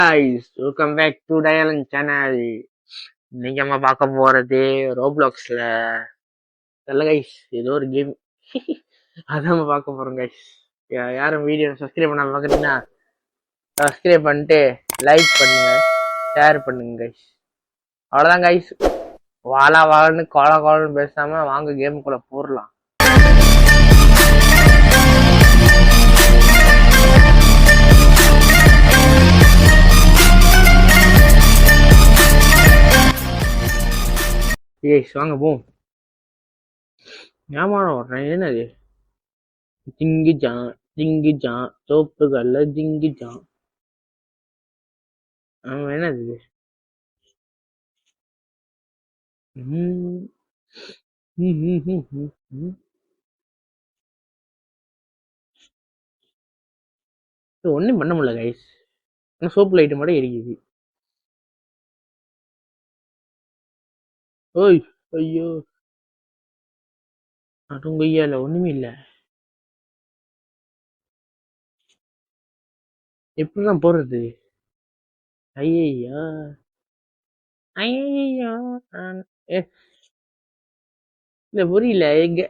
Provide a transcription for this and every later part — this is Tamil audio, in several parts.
guys, welcome back to Dial channel. இன்னைக்கு நம்ம பார்க்க போறது ரோப்ளாக்ஸ்ல நல்ல கைஸ் ஏதோ ஒரு கேம் அதான் நம்ம பார்க்க போறோம் கைஸ். யாரும் வீடியோ சப்ஸ்கிரைப் பண்ணாம பார்க்குறீங்கன்னா சப்ஸ்கிரைப் பண்ணிட்டு லைக் பண்ணுங்க, ஷேர் பண்ணுங்க கைஸ். அவ்வளோதான் கைஸ். வாழா வாழன்னு கோலன்னு பேசாம வாங்க கேமுக்குள்ள போடலாம். ஏய் வாங்க போம். ஞாபகம் வர்றேன். என்னது ஜிங்கிஜான் சோப்பு கல்ல ஜிங்கிஜான். என்னது ஒன்னும் பண்ண முடியல கைஸ். சோப்பு லைட்டு மட்டும் எரிக்குது. ஓய் ஐயோ அதுங்கய்யால ஒண்ணுமே இல்ல. எப்படிதான் போறது? ஐயா ஐயா இல்ல புரியல. எங்க?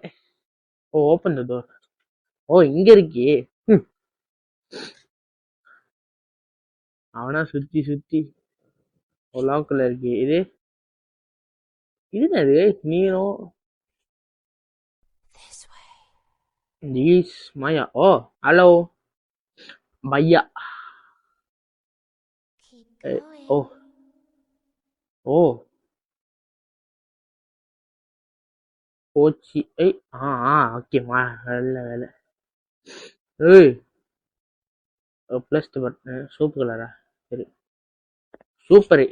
ஓ ஓப்பன் த டோர். ஓ இங்க இருக்கே. அவனா சுத்தி சுத்தி லாக்குல இருக்கு. இது என்னது நீரும் மாயா. ஓ ஹலோ பையா. ஓ ஓ போச்சு. ஓகேம்மா. வேலை ஏய் ப்ளஸ் பட்டன் சூப்பு கலரா? சரி சூப்பரு.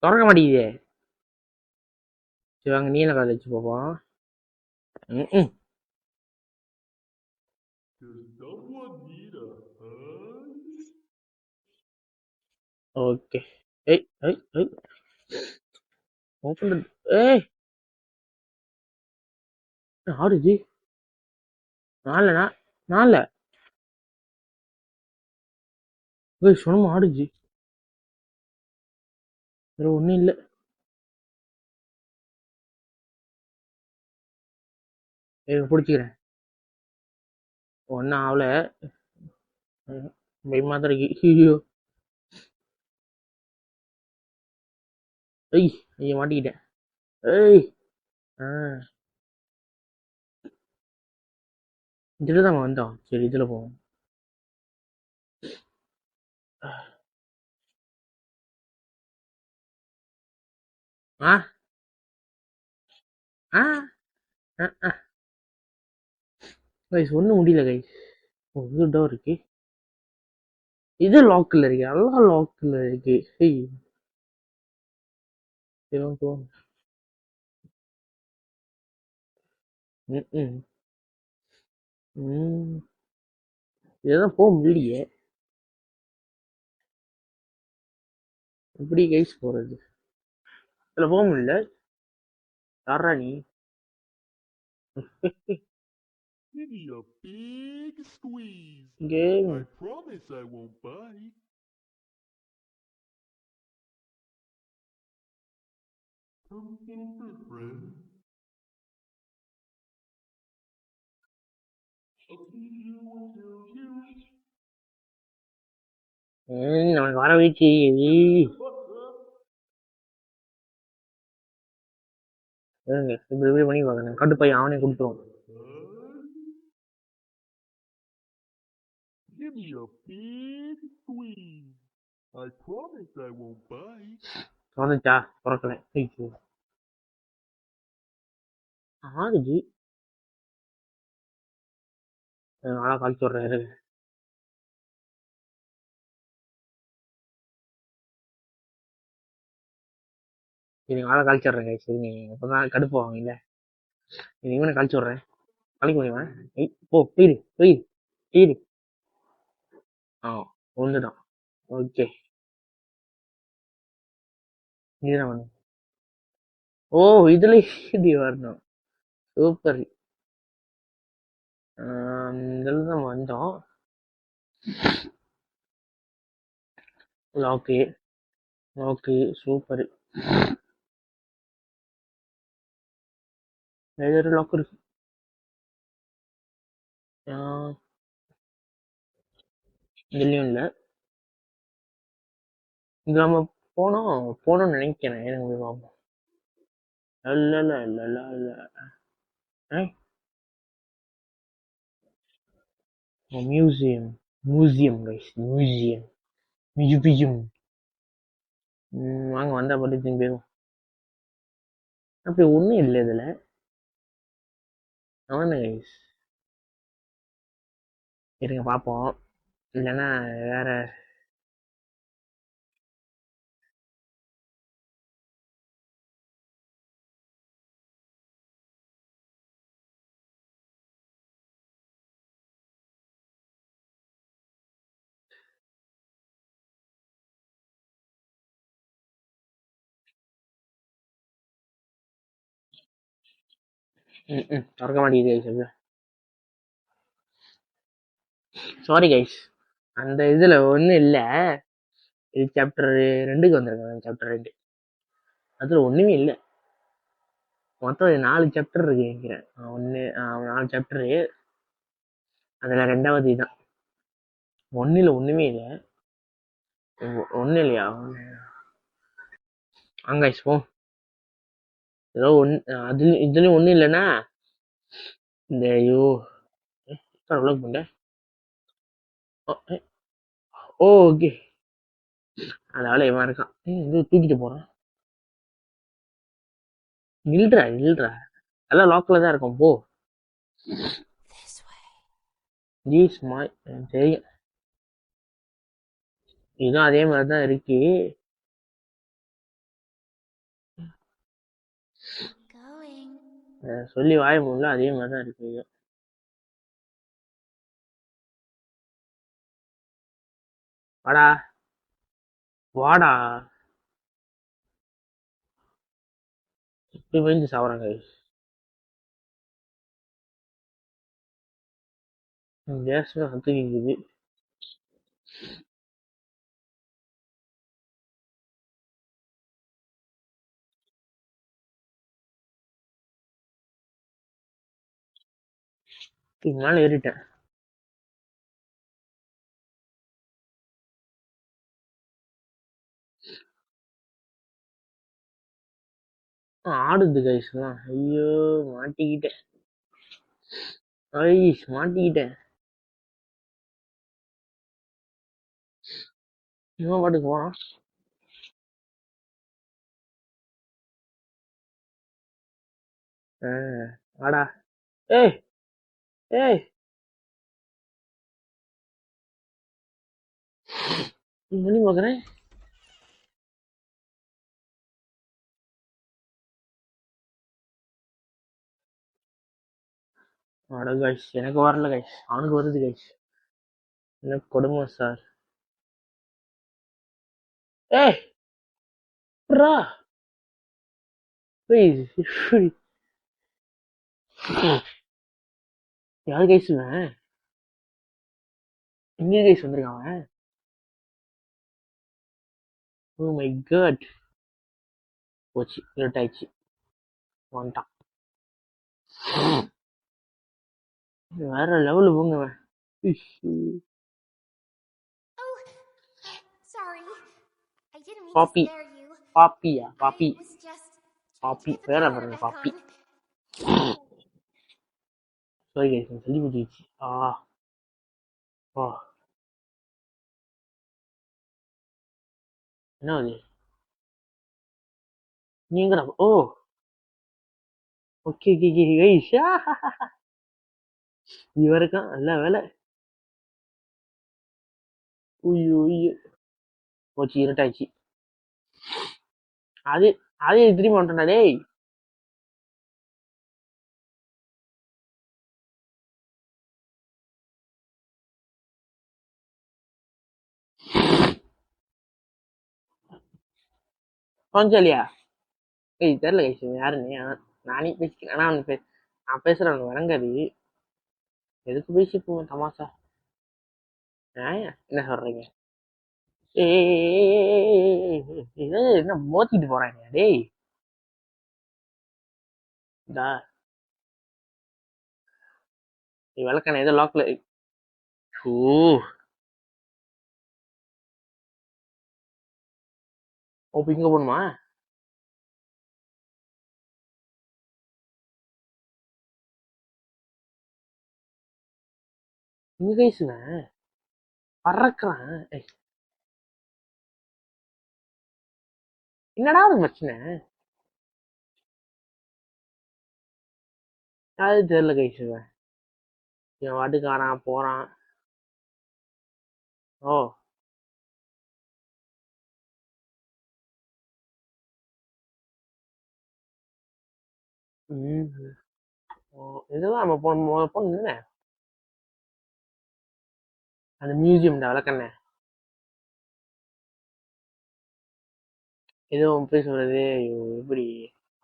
திறக்க மாட்டேங்குதே. சரி வாங்க நீல கலர் வச்சு பார்ப்போம். ஓகே. ஏய் ஏய் ஏய் ஓப்பன். ஏய் ஆடுது. நால ஏய் சொன்னமா ஆடுச்சு. வேற ஒண்ணும் இல்ல. பிடிச்சிக்கிறேன். ஒன்னும் ஆகல. பயமா தான் இருக்கு. ஐயோ ஐய் ஐயா மாட்டிக்கிட்டேன். ஏய் இதுல தான் வந்தோம். சரி இதுல போவோம். ஆ ஆ கைஸ் ஒன்றும் முடியல கைஸ். இது டோர் இருக்கு. இது லாக்கில் இருக்கு. எல்லாம் லாக்கில் இருக்கு. இதுதான் போக முடியலையே. எப்படி கைஸ் போறது? இதுல போக முடியல. யாரா நீ? Give me a big squeeze. Game. I promise I won't bite. Something different. நமக்கு வர வச்சு இப்படி பண்ணி பார்க்கணும். கட்டுப்பை அவனே கொடுத்துருவான். Give me a big squeeze. I promise I won't bite. வந்துச்சா? பிறக்கல. ஆகுது. நல்லா காய்ச்சி விட்றேன். சரி ஆளை கழிச்சு விட்றேன் கைஸ். சரி நீங்கள் அப்போதான் கடுப்பு வாங்கல. இவனை கழிச்சு விட்றேன். கழிக்க முடியுமா? போ போயிரு. ஒன்று தான். ஓகே இதுதான் வேணும். ஓ இதுல இப்படி வரணும். சூப்பர். இதில் தான் வந்தோம். Lock lock super. வேற லாக் இருக்கு. இதுலயும் இல்லை. இது நம்ம போனோம்னு நினைக்கிறேன். எனக்கு பார்ப்போம். இல்ல இல்ல இல்ல இல்ல இல்ல. Museum museum guys museum museum. வாங்க வந்தா பட்டு திரும்பி போயிடும். அப்படி ஒன்றும் இல்லை இதில். அவன் கைஸ் இருங்க பார்ப்போம். இல்லைன்னா வேற. திறக்க மாட்டேங்குது கைஸ். Sorry guys. அந்த இதுல ஒன்றும் இல்லை. இது சாப்டர் 2க்கு வந்திருக்காங்க. சாப்டர் 2 அதுல ஒண்ணுமே இல்லை. மொத்தம் 4 சாப்டர் இருக்கு நினைக்கிறேன். 4 சாப்டரு. அதுல 2வது இதுதான். 1ல ஒண்ணுமே இல்லை. ஒன்றும் இல்லையா? வாங்க போ. ஏதோ இதுலயும் ஒண்ணும் இல்லைன்னா இந்த ஐயோ உலக பண்ண. ஓகே அதனால இவன் இருக்கான். இது தூக்கிட்டு போறான். நில்றா நில்றா. எல்லாம் லாக்ல தான் இருக்கும். போ. தெரியும். இதுவும் அதே மாதிரிதான் இருக்கு. சொல்லி வாய முடியல. அதே மாதிரிதான் இருக்கு. வாடா வாடா. இப்படி பயந்து சாவறாங்க. கேஸ் சத்து கேக்குது. மேல ஏறிட்டேன். ஆடுது கைஸ் தான். ஐயோ மாட்டிக்கிட்டேன். மாட்டிக்கிட்டேன். இவன் பாட்டுக்கு போறான். வாடா. ஏய் ஏய் மணி பாக்குறேன். அட கைஸ் எனக்கு வரல கைஸ். அவனுக்கு வருது கைஸ். என்ன கொடுமை சார். ஏய் ரா. யாரு கைஸ் இவன்? எங்க கைஸ் வந்திருக்கான் அவன்? Oh my God. போச்சு இருட்டாயிடுச்சு. வந்துட்டான். வேற லெவலு போங்கவன். பாப்பி பாப்பியா பாப்பி பாப்பி வேற பாருங்க பாப்பி. சாரி கைஸ் சொல்லி முடிச்சு. என்ன அது? நீங்கடா. ஓ ஓகே ஓகே கைஸ். இவருக்கான் நல்ல வேலை. ஐயோ போச்சு இருட்டாயிடுச்சு. அது அது திரும்பி வந்துட்டா டேய். கொஞ்சம் இல்லையா? தெரியல கைஸ் யாருன்னு. நானே பேசிக்கிறேன். ஆனா நான் பேசுறேன் விளங்காது. எதுக்கு பேசி போவேன் தமாசா? என்ன சொல்றீங்க? என்ன மோத்திட்டு போறாங்க டேய்? இந்தா நீ விளக்கான ஏதோ லாக்ல. ஓ ஓ இங்க போகணுமா? இங்க கைசுவேன் பறக்குறான். என்னடா அது பிரச்சனை? அது தெரியல கைசுவேன். இவன் வாட்டுக்காரான் போறான். ஓ ம் ஓ இதுதான் நம்ம போன அந்த மியூசியம் விளக்கண்ண ஏதோ போய் சொல்றது. ஐயோ, எப்படி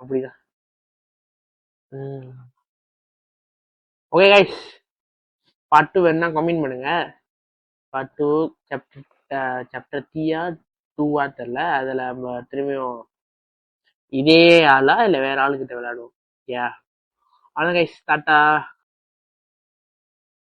அப்படிதான். ஓகே கைஸ், பார்ட் 2 வேணா கமெண்ட் பண்ணுங்க. பார்ட் 2 சாப்டர் 3-ஆ 2-ஆ தெரியல. அதில் நம்ம திரும்பியும் இதே ஆளா இல்லை வேற ஆளுக்கிட்ட விளையாடுவோம். யா அவ்வளோ கைஸ், டாட்டா.